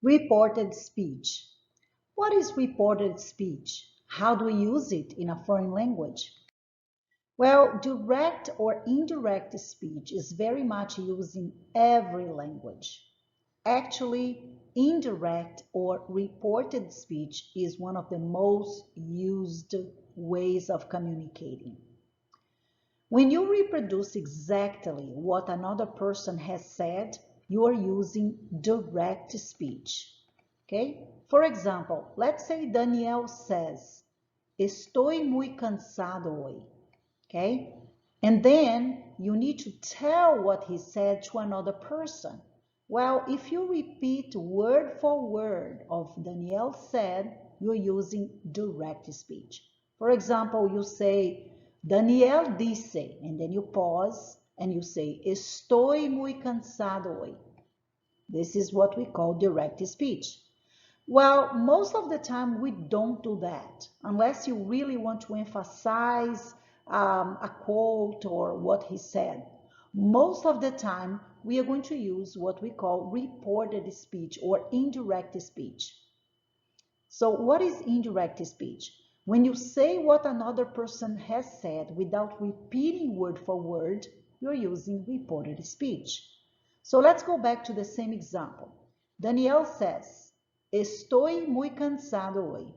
Reported speech. What is reported speech? How do we use it in a foreign language? Well, direct or indirect speech is very much used in every language. Actually, indirect or reported speech is one of the most used ways of communicating. When you reproduce exactly what another person has said, you are using direct speech. Okay? For example, let's say Daniel says, "Estoy muy cansado hoy." Okay? And then you need to tell what he said to another person. Well, if you repeat word for word of Daniel said, you're using direct speech. For example, you say, Daniel dice, and then you pause and you say, estoy muy cansado hoy. This is what we call direct speech. Well, most of the time we don't do that unless you really want to emphasize a quote or what he said. Most of the time we are going to use what we call reported speech or indirect speech. So what is indirect speech? When you say what another person has said without repeating word for word, you're using reported speech. So let's go back to the same example. Daniel says, "Estoy muy cansado hoy."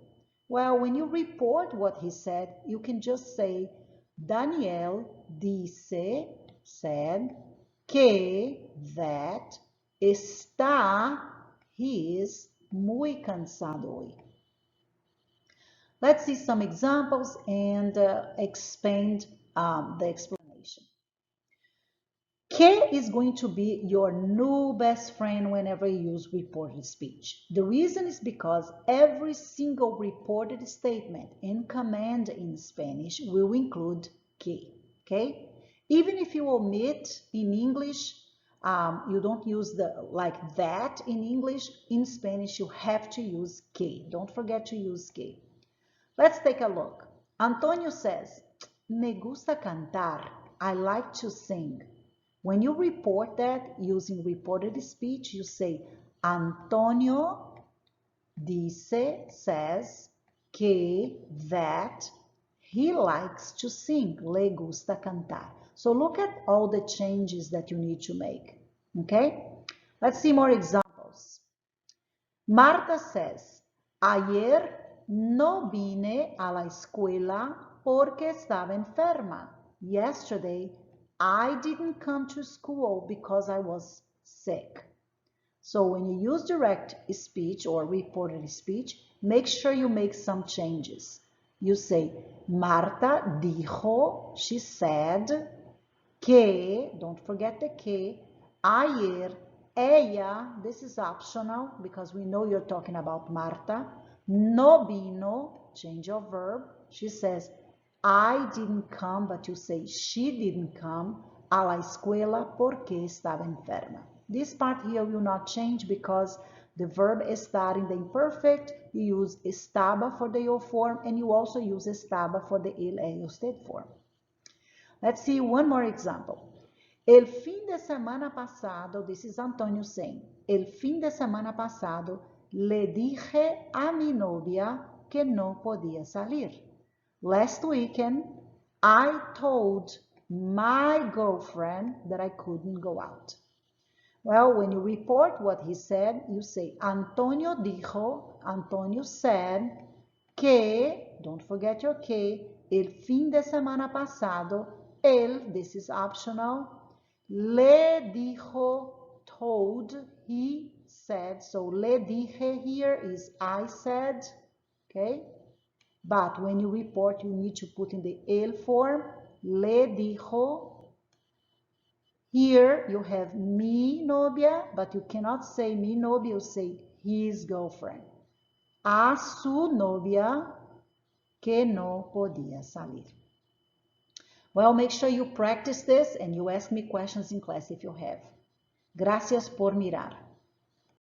Well, when you report what he said, you can just say, Daniel dice, said, que, that, está, he is muy cansado hoy. Let's see some examples and expand the explanation. Que is going to be your new best friend whenever you use reported speech. The reason is because every single reported statement and command in Spanish will include que, okay? Even if you omit in English, you don't use the like that in English, in Spanish you have to use que. Don't forget to use que. Let's take a look. Antonio says, "Me gusta cantar." I like to sing. When you report that using reported speech, you say, Antonio dice, says, que, that, he likes to sing. Le gusta cantar. So look at all the changes that you need to make. Okay? Let's see more examples. Marta says, ayer no vine a la escuela porque estaba enferma. Yesterday, I didn't come to school because I was sick. So when you use direct speech or reported speech, make sure you make some changes. You say, Marta dijo, she said, que, don't forget the que, ayer, ella, this is optional because we know you're talking about Marta, no vino, change of verb, she says, I didn't come, but you say she didn't come a la escuela porque estaba enferma. This part here will not change because the verb estar in the imperfect, you use estaba for the io form and you also use estaba for the il eo state form. Let's see one more example. El fin de semana pasado, this is Antonio saying, el fin de semana pasado le dije a mi novia que no podía salir. Last weekend, I told my girlfriend that I couldn't go out. Well, when you report what he said, you say, Antonio dijo, Antonio said, que, don't forget your que, el fin de semana pasado, él, this is optional, le dijo, told, he said, so le dije here is I said, okay? But when you report, you need to put in the el form, le dijo. Here you have mi novia, but you cannot say mi novia, you say his girlfriend. A su novia que no podía salir. Well, make sure you practice this and you ask me questions in class if you have. Gracias por mirar.